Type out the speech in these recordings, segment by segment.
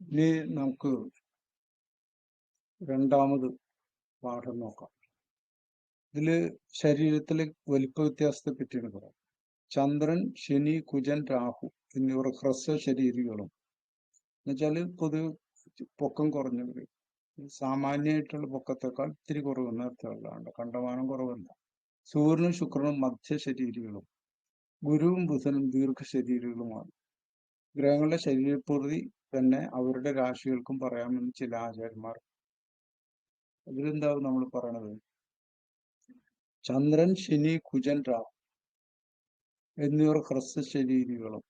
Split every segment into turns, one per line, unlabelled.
ഇനി നമുക്ക് രണ്ടാമത് പാഠം നോക്കാം. ഇതില് ശരീരത്തിലെ വലിപ്പ വ്യത്യാസത്തെ പറ്റിയാണ് പറയാം. ചന്ദ്രൻ, ശനി, കുജൻ, രാഹു എന്നിവർ ഹ്രസ്വ ശരീരികളും എന്നുവെച്ചാല് പൊതുവെ പൊക്കം കുറഞ്ഞവര്, സാമാന്യമായിട്ടുള്ള പൊക്കത്തേക്കാൾ ഇത്തിരി കുറവ് നേരത്തെ കണ്ടമാനം കുറവല്ല. സൂര്യനും ശുക്രനും മധ്യ ശരീരികളും ഗുരുവും ബുധനും ദീർഘശരീരികളുമാണ്. ഗ്രഹങ്ങളുടെ ശരീരപ്രകൃതി തന്നെ അവരുടെ രാശികൾക്കും പറയാമെന്ന് ചില ആചാര്യന്മാർ. ഇതിലെന്താവും നമ്മൾ പറയണത്? ചന്ദ്രൻ, ശനി, കുജൻ, രാഹു എന്നിവർ ഹ്രസ്വ ശരീരികളും.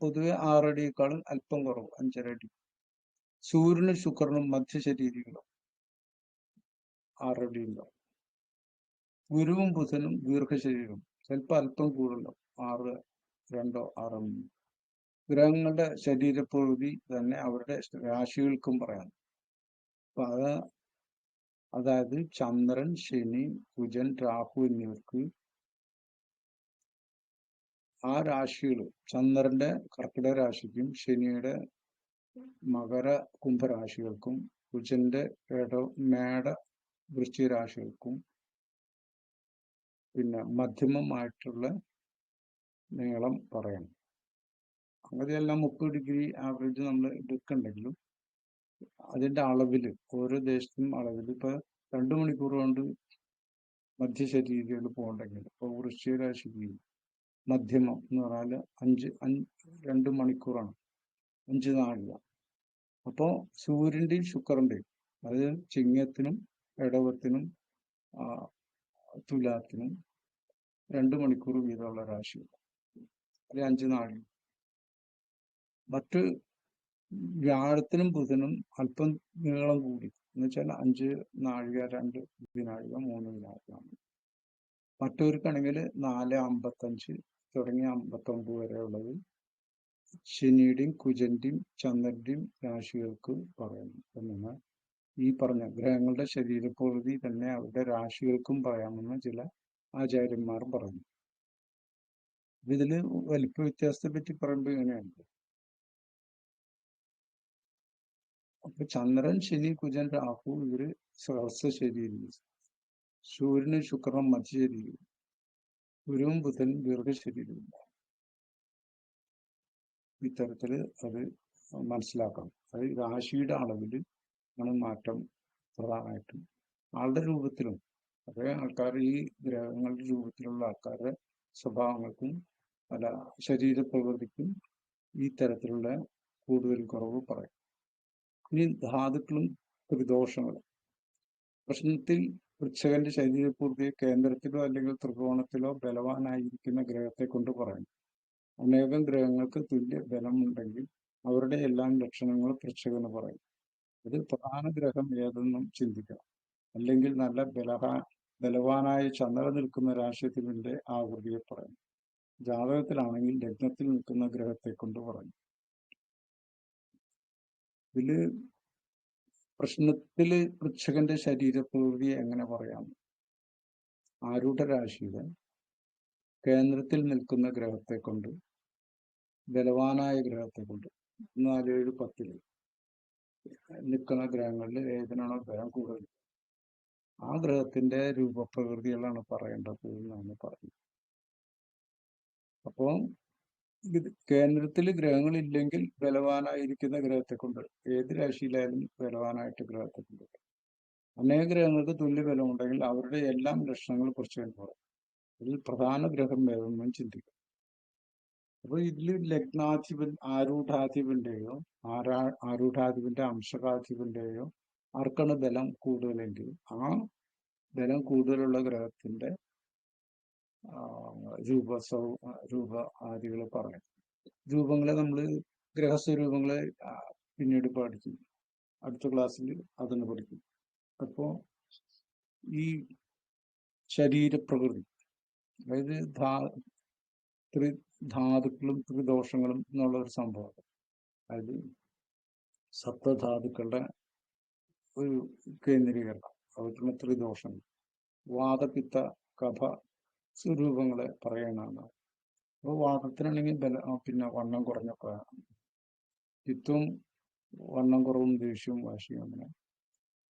പൊതുവെ 6 അടിയേക്കാളും അല്പം കുറവ്, 5.5 അടി. സൂര്യനും ശുക്രനും മധ്യ ശരീരികളും, 6 അടി ഉണ്ടാവും. ഗുരുവും ബുധനും ദീർഘശരീരം, ചിലപ്പോൾ അല്പം കൂടുതലുണ്ടാവും, 6, 2, 6. ഗ്രഹങ്ങളുടെ ശരീരപ്രകൃതി തന്നെ അവരുടെ രാശികൾക്കും പറയാം. അപ്പൊ അതായത് ചന്ദ്രൻ, ശനി, കുജൻ, രാഹു എന്നിവർക്ക് ആ രാശികൾ, ചന്ദ്രന്റെ കർക്കിടക രാശിക്കും ശനിയുടെ മകര കുംഭരാശികൾക്കും കുജന്റെ മേട വൃശ്ചിക രാശികൾക്കും പിന്നെ മധ്യമമായിട്ടുള്ള നീളം പറയണം. അങ്ങനെയെല്ലാം 30 ഡിഗ്രി ആവറേജ് നമ്മൾ എടുക്കണ്ടെങ്കിലും അതിന്റെ അളവില്, ഓരോ ദേശത്തും അളവിൽ, ഇപ്പൊ 2 മണിക്കൂർ കൊണ്ട് മധ്യശരീരങ്ങൾ പോകണ്ടെങ്കിൽ ഇപ്പൊ വൃശ്ചിക രാശിക്ക് മധ്യമം എന്ന് പറഞ്ഞാൽ 2 മണിക്കൂറാണ്, 5 നാഴിക. അപ്പോ സൂര്യന്റെയും ശുക്രന്റെയും, അതായത് ചിങ്ങത്തിനും ഇടവത്തിനും തുലാത്തിനും 2 മണിക്കൂർ വീതമുള്ള രാശികൾ, അത് 5 നാഴിക. മറ്റ് വ്യാഴത്തിനും ബുധനും അല്പം നീളം കൂടി, എന്ന് വെച്ചാൽ 5 നാഴിക, 2 വിനാഴിക, 3 വിനാഴിക. മറ്റവർക്കാണെങ്കിൽ 4:55 തുടങ്ങി 59 വരെ ഉള്ളത് ശനിയുടെയും കുജന്റെയും ചന്ദ്രന്റെയും രാശികൾക്ക് പറയുന്നു എന്നാണ് ഈ പറഞ്ഞ ഗ്രഹങ്ങളുടെ ശരീരപ്രകൃതി തന്നെ അവരുടെ രാശികൾക്കും പറയാമെന്ന് ചില ആചാര്യന്മാർ പറഞ്ഞു. ഇതില് വലിപ്പ വ്യത്യാസത്തെ പറ്റി പറയുമ്പോൾ ഇങ്ങനെയാണ്. അപ്പൊ ചന്ദ്രൻ, ശനി, കുജൻ, രാഹു ഇവര് സഹസ്ര ശരീരം, സൂര്യനും ശുക്രനും മധ്യശരീരം, ഗുരുവും ബുധനും ദീർഘശരീരവും. ഇത്തരത്തില് അത് മനസ്സിലാക്കണം. അത് രാശിയുടെ അളവിൽ ആണ് മാറ്റം പ്രധാനമായിട്ടും. ആളുടെ രൂപത്തിലും അതേ ആൾക്കാർ, ഈ ഗ്രഹങ്ങളുടെ രൂപത്തിലുള്ള ആൾക്കാരുടെ സ്വഭാവങ്ങൾക്കും പല ശരീരപ്രകൃതിക്കും ഈ തരത്തിലുള്ള കൂടുതൽ കുറവ് പറയും. ഇനി ധാതുക്കളും ത്രിദോഷങ്ങളും. പ്രശ്നത്തിൽ വൃശ്ചകന്റെ ശരീരപൂർത്തിയെ കേന്ദ്രത്തിലോ അല്ലെങ്കിൽ ത്രികോണത്തിലോ ബലവാനായിരിക്കുന്ന ഗ്രഹത്തെ കൊണ്ട് പറയും. അനേകം ഗ്രഹങ്ങൾക്ക് തുല്യ ബലമുണ്ടെങ്കിൽ അവരുടെ എല്ലാം ലക്ഷണങ്ങളും വൃശ്ചകന് പറയും. ഇത് പ്രധാന ഗ്രഹം ഏതെന്നും ചിന്തിക്കണം. അല്ലെങ്കിൽ നല്ല ബലവാനായ ചന്ദ്രൻ നിൽക്കുന്ന രാശിയുടെ ആകൃതിയെ പറയും. ജാതകത്തിലാണെങ്കിൽ ലഗ്നത്തിൽ നിൽക്കുന്ന ഗ്രഹത്തെ കൊണ്ട് പറയും. ഇതില് പ്രശ്നത്തില് വൃശ്ചകന്റെ ശരീരപ്രകൃതിയെ എങ്ങനെ പറയാം? ആരൂഢ രാശിയുടെ കേന്ദ്രത്തിൽ നിൽക്കുന്ന ഗ്രഹത്തെ കൊണ്ട്, ബലവാനായ ഗ്രഹത്തെ കൊണ്ട്, 4, 7, 10 നിൽക്കുന്ന ഗ്രഹങ്ങളിൽ ഏതിനാണോ ബലം കൂടുതൽ ആ ഗ്രഹത്തിന്റെ രൂപപ്രകൃതികളാണ് പറയേണ്ടത് എന്നാണ് പറയുന്നത്. അപ്പോൾ ഇത് കേന്ദ്രത്തിൽ ഗ്രഹങ്ങളില്ലെങ്കിൽ ബലവാനായിരിക്കുന്ന ഗ്രഹത്തെ കൊണ്ട്, ഏത് രാശിയിലായാലും ബലവാനായിട്ട് ഗ്രഹത്തെ കൊണ്ട്. അനേക ഗ്രഹങ്ങൾക്ക് തുല്യ ബലമുണ്ടെങ്കിൽ അവരുടെ എല്ലാം ലക്ഷണങ്ങൾ കുറിച്ച് പറയും. ഇതിൽ പ്രധാന ഗ്രഹം ഏതെന്നും ചിന്തിക്കും. അപ്പൊ ഇതിൽ ലഗ്നാധിപൻ, ആരൂഢാധിപന്റെയോ ആരൂഢാധിപന്റെ അംശകാധിപന്റെയോ ആർക്കാണ് ബലം കൂടുതലെങ്കിൽ ആ ബലം കൂടുതലുള്ള ഗ്രഹത്തിന്റെ രൂപ ആദികൾ പറയും. രൂപങ്ങളെ നമ്മൾ ഗ്രഹസ്വരൂപങ്ങളെ പിന്നീട് പഠിക്കും, അടുത്ത ക്ലാസ്സിൽ അതൊന്ന് പഠിക്കും. അപ്പോ ഈ ശരീരപ്രകൃതി, അതായത് ധാതുക്കളും ത്രിദോഷങ്ങളും എന്നുള്ള ഒരു സംഭവം, അതായത് സപ്തധാതുക്കളുടെ ഒരു കേന്ദ്രീകരണം, അവർക്കുള്ള ത്രിദോഷങ്ങൾ, വാദപിത്ത കഫ സ്വരൂപങ്ങളെ പറയണതാണ്. അപ്പോൾ വാദത്തിനാണെങ്കിൽ പിന്നെ വണ്ണം കുറഞ്ഞൊക്കെ ചിത്തവും വണ്ണം കുറവും ദേഷ്യവും വാശിയും അങ്ങനെ.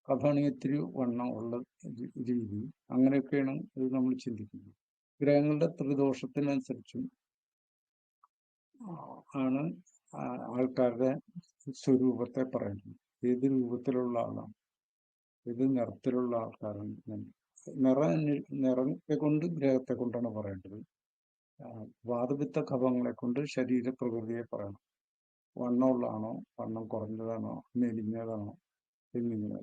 കഥാണെങ്കിൽ ഇത്തിരി വണ്ണം ഉള്ള രീതി, അങ്ങനെയൊക്കെയാണ് ഇത് നമ്മൾ ചിന്തിക്കുന്നത്. ഗ്രഹങ്ങളുടെ ത്രിദോഷത്തിനനുസരിച്ചും ആണ് ആൾക്കാരുടെ സ്വരൂപത്തെ പറയുന്നത്. ഏത് രൂപത്തിലുള്ള ആളാണ്, ഏത് നിറത്തിലുള്ള ആൾക്കാരാണ്. നിറത്തെ കൊണ്ട് ഗ്രഹത്തെ കൊണ്ടാണ് പറയേണ്ടത്. വാതപിത്ത കഫങ്ങളെ കൊണ്ട് ശരീരപ്രകൃതിയെ പറയണം. വണ്ണമുള്ളതാണോ, വണ്ണം കുറഞ്ഞതാണോ, മെലിഞ്ഞതാണോ എന്നിങ്ങനെ.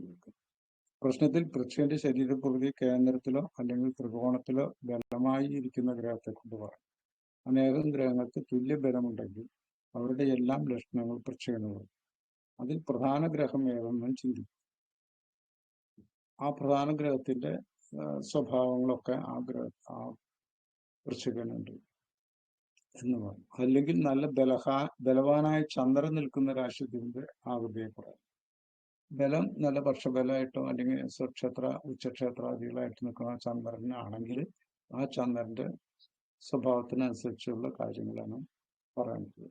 പ്രശ്നത്തിൽ പൃഥ്വിന്റെ ശരീരപ്രകൃതി കേന്ദ്രത്തിലോ അല്ലെങ്കിൽ ത്രികോണത്തിലോ ബലമായി ഇരിക്കുന്ന ഗ്രഹത്തെ കൊണ്ട് പറയും. അനേകം ഗ്രഹങ്ങൾക്ക് തുല്യ ബലമുണ്ടെങ്കിൽ അവരുടെ എല്ലാം ലക്ഷണങ്ങൾ പൃഥ്വിയെന്ന് പറയും. അതിൽ പ്രധാന ഗ്രഹം ഏതെന്നും ചിന്തിക്കും. ആ പ്രധാന ഗ്രഹത്തിന്റെ സ്വഭാവങ്ങളൊക്കെ ആ വൃശ്ചികനുണ്ട് എന്ന് പറയും. അല്ലെങ്കിൽ നല്ല ബലവാനായ ചന്ദ്രൻ നിൽക്കുന്ന രാശിയുടെ ആകൃതിയെ പറയും. ബലം നല്ല പക്ഷബലമായിട്ടോ അല്ലെങ്കിൽ സ്വക്ഷേത്ര ഉച്ചക്ഷേത്രാദികളായിട്ട് നിൽക്കുന്ന ചന്ദ്രനാണെങ്കിൽ ആ ചന്ദ്രന്റെ സ്വഭാവത്തിനനുസരിച്ചുള്ള കാര്യങ്ങളാണ് പറയുന്നത്.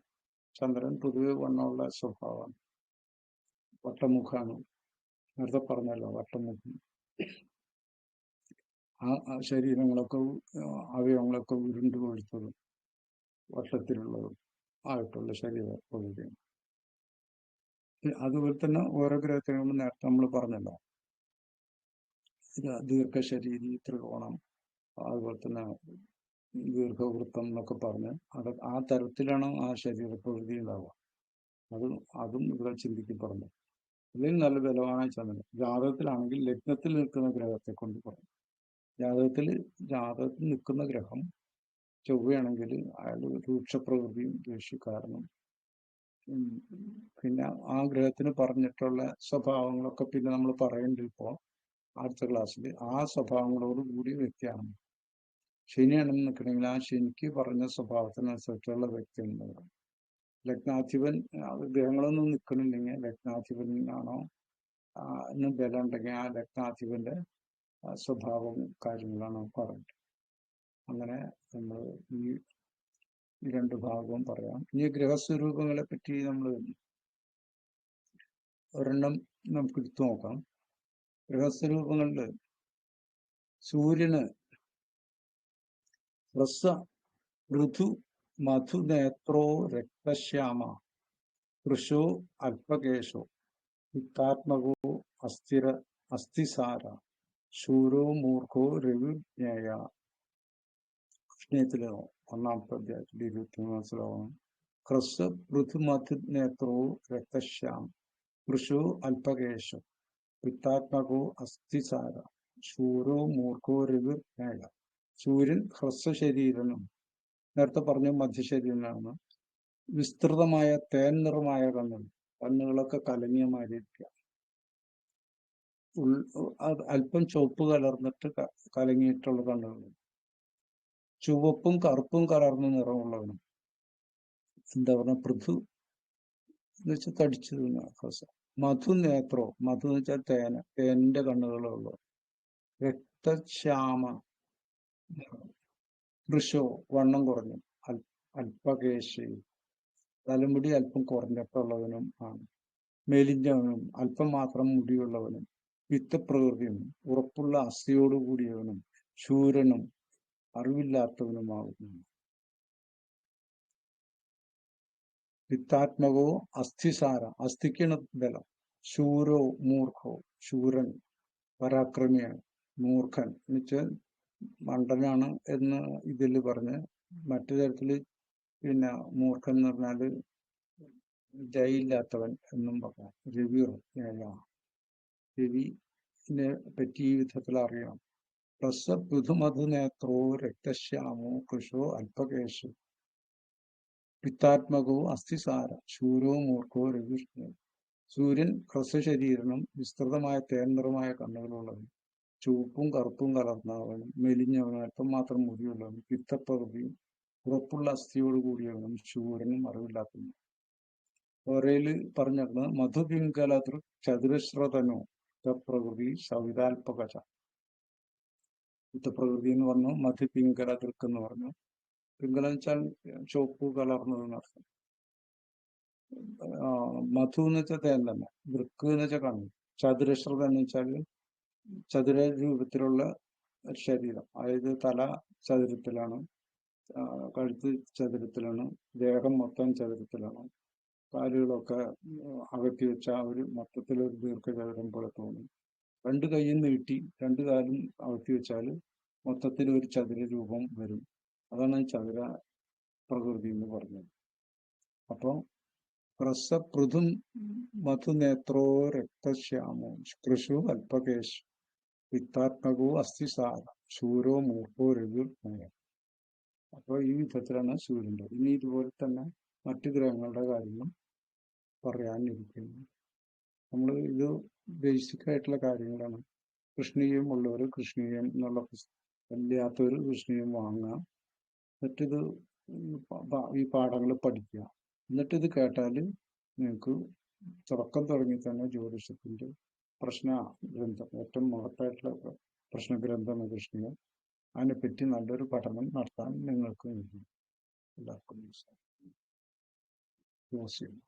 ചന്ദ്രൻ പൊതുവെ വണ്ണമുള്ള സ്വഭാവമാണ്, വട്ടമുഖാണ്. നേരത്തെ പറഞ്ഞല്ലോ, വട്ടമുഖം. ആ ശരീരങ്ങളൊക്കെ അവയവങ്ങളൊക്കെ ഉരുണ്ടു കൊഴുത്തതും വട്ടത്തിലുള്ളതും ആയിട്ടുള്ള ശരീര പ്രകൃതിയാണ്. അതുപോലെ തന്നെ ഓരോ ഗ്രഹത്തിനും നേരത്തെ നമ്മൾ പറഞ്ഞല്ലോ, ദീർഘശരീരി, ത്രികോണം, അതുപോലെ തന്നെ ദീർഘവൃത്തം എന്നൊക്കെ പറഞ്ഞ് ആ തരത്തിലാണ് ആ ശരീര പ്രകൃതി ഉണ്ടാവുക. അതും ഇവിടെ ചിന്തിക്കപ്പെടുന്നു. അല്ലെങ്കിൽ നല്ല ബലവാനായ ചന്ദ്രൻ. ജാതകത്തിലാണെങ്കിൽ ലഗ്നത്തിൽ നിൽക്കുന്ന ഗ്രഹത്തെ കൊണ്ട് പറയും. ജാതകത്തിൽ നിൽക്കുന്ന ഗ്രഹം ചൊവ്വയാണെങ്കിൽ അയാൾ രൂക്ഷപ്രകൃതിയും ദേഷ്യക്കാരനും. പിന്നെ ആ ഗ്രഹത്തിന് പറഞ്ഞിട്ടുള്ള സ്വഭാവങ്ങളൊക്കെ പിന്നെ നമ്മൾ പറയേണ്ടത് ഇപ്പോൾ അടുത്ത ക്ലാസ്സിൽ ആ സ്വഭാവങ്ങളോട് കൂടി വ്യക്തിയാണ്. ശനിയാണെന്ന് നിൽക്കണമെങ്കിൽ ആ ശനിക്ക് പറഞ്ഞ സ്വഭാവത്തിനനുസരിച്ചുള്ള വ്യക്തി എന്ന് പറയും. ലഗ്നാധിപൻ ഗ്രഹങ്ങളൊന്നും നിൽക്കണില്ലെങ്കിൽ ലഗ്നാധിപനാണോ ബലം ഉണ്ടെങ്കിൽ ആ ലഗ്നാധിപന്റെ സ്വഭാവവും കാര്യങ്ങളാണ് പറയുന്നത്. അങ്ങനെ നമ്മൾ ഈ രണ്ട് ഭാഗവും പറയാം. ഇനി ഗ്രഹസ്വരൂപങ്ങളെ പറ്റി നമ്മൾ ഒരെണ്ണം നമുക്ക് എടുത്തു നോക്കാം. ഗ്രഹസ്വരൂപങ്ങളിൽ സൂര്യന് ഋതു മധു നേത്രോ രക്തശ്യാമ വൃഷോ അല്പകേശോ യുക്താത്മകോ അസ്ഥിസാര ശൂരോ മൂർഖോ രവിജ്ഞേയ. കൃഷ്ണത്തിലോ 1-ാമത്തെ അധ്യായത്തിൽ 23 ശ്ലോകം. ഹ്രസ്വ പൃഥു മധു നേത്രോ രക്തശ്യാം വൃഷോ അല്പകേശോ യുക്താത്മകോ അസ്ഥിസാര ശൂരോ മൂർഖോ രവിജ്ഞേയ. സൂര്യൻ ഹ്രസ്വ ശരീരനും, നേരത്തെ പറഞ്ഞ മധ്യശരീരനാണ്. വിസ്തൃതമായ തേൻ നിറമായ കണ്ണുകളൊക്കെ കലങ്ങിയ മാതിരിക്കുക. അല്പം ചുവപ്പ് കലർന്നിട്ട് കലങ്ങിയിട്ടുള്ള കണ്ണുകൾ. ചുവപ്പും കറുപ്പും കലർന്ന നിറമുള്ളവനും. എന്താ പറഞ്ഞ പൃഥു എന്ന് വെച്ചാൽ തടിച്ചു ഹ്രസ്വ. മധു നേത്രോ, മധു എന്ന് വെച്ചാൽ തേനിന്റെ കണ്ണുകളുള്ളൂ. രക്തശ്യാമ വൃഷോ വണ്ണം കുറഞ്ഞു. അല്പകേശി തലമുടി അല്പം കുറഞ്ഞിട്ടുള്ളവനും ആണ്. മെലിഞ്ഞവനും അല്പം മാത്രം മുടിയുള്ളവനും വിത്തപ്രകൃതിയും ഉറപ്പുള്ള അസ്ഥിയോടുകൂടിയവനും ശൂരനും അറിവില്ലാത്തവനുമാകുന്നു. വിത്താത്മകോ അസ്ഥിസാര, അസ്ഥിക്കാണ് ബലം. ശൂരോ മൂർഖോ, ശൂരൻ പരാക്രമിയാണ്. മൂർഖൻ എന്ന് വെച്ചാൽ മണ്ടനാണ് എന്ന് ഇതിൽ പറഞ്ഞ്, മറ്റു തരത്തില് പിന്നെ മൂർഖൻ എന്ന് പറഞ്ഞാല് ജയില്ലാത്തവൻ എന്നും പറയാം. രവിനെ പറ്റി ഈ വിധത്തിൽ അറിയാം. പൃഥുമധു നേത്രോ രക്തശ്യാമോ കൃഷോ അല്പകേശോ പിത്താത്മകോ അസ്ഥിസാര ശൂരോ മൂർഖോ രവിഷ്ണു. സൂര്യൻ ഹ്രസ്വശരീരനും വിസ്തൃതമായ തേൻ നിറമായ കണ്ണുകളുള്ളവനും ചുവപ്പും കറുപ്പും കലർന്നവനും മെലിഞ്ഞവനും അല്പം മാത്രം മുടിയുള്ളവനും പിത്തപ്രകൃതിയും ഉറപ്പുള്ള അസ്ഥിയോട് കൂടിയവനും ശൂരനും അറിവില്ലാത്തവനും. ഓരയില് പറഞ്ഞിരുന്നത് മധുപിംഗലതൃ ചതുരശ്രതനോ പ്രകൃതി സവിതാൽപകച. യുദ്ധപ്രകൃതി എന്ന് പറഞ്ഞു. മധുപിംഗലതൃക്ക് എന്ന് പറഞ്ഞു. പിംഗലം വെച്ചാൽ ചുവപ്പ് കലർന്നതെന്നർത്ഥം. മധു എന്ന് വെച്ചാൽ തേൻ തന്നെ, വൃക്ക് എന്ന് വെച്ചാൽ കണ്ണ്, ചതുരശ്രം എന്ന് വെച്ചാൽ ചതുര രൂപത്തിലുള്ള ഒരു ശരീരം. അതായത് തല ചതുരത്തിലാണ്, കഴുത്ത് ചതുരത്തിലാണ്, ദേഹം മൊത്തം ചതുരത്തിലാണ്, കാലുകളൊക്കെ അകത്തി വെച്ച ഒരു മൊത്തത്തിലൊരു ദീർഘചതുരം പോലെ തോന്നും. രണ്ട് കൈയും നീട്ടി രണ്ട് കാലും അകത്തി വെച്ചാൽ മൊത്തത്തിൽ ഒരു ചതുര രൂപം വരും. അതാണ് ചതുര പ്രകൃതി എന്ന് പറഞ്ഞത്. അപ്പോൾ പ്രസപൃഥും മധുനേത്രോ രക്തശ്യാമോ കൃഷു അല്പകേശ് വിത്താത്മകോ അസ്ഥിസാരം ശൂരോ മൂർഖോ രഘുർമയം. അപ്പോൾ ഈ വിധത്തിലാണ് സൂര്യൻ്റെ. ഇനി ഇതുപോലെ തന്നെ മറ്റു ഗ്രഹങ്ങളുടെ കാര്യങ്ങളും പറയാനിരിക്കുന്നു. നമ്മൾ ഇത് ബേസിക് ആയിട്ടുള്ള കാര്യങ്ങളാണ്. കൃഷ്ണീയം ഉള്ളവർ കൃഷ്ണീയം എന്നുള്ള ഇല്ലാത്തവർ കൃഷ്ണീയം വാങ്ങുക, എന്നിട്ടിത് ഈ പാഠങ്ങൾ പഠിക്കുക. എന്നിട്ടിത് കേട്ടാൽ നിങ്ങൾക്ക് തുടക്കം തുടങ്ങി തന്നെ ജ്യോതിഷത്തിൻ്റെ പ്രശ്ന ഗ്രന്ഥം, ഏറ്റവും മഹത്തായിട്ടുള്ള പ്രശ്നഗ്രന്ഥം കൃഷ്ണീയം, അതിനെപ്പറ്റി നല്ലൊരു പഠനം നടത്താൻ നിങ്ങൾക്ക് കഴിയും. എല്ലാവർക്കും യൂസ് ചെയ്യും.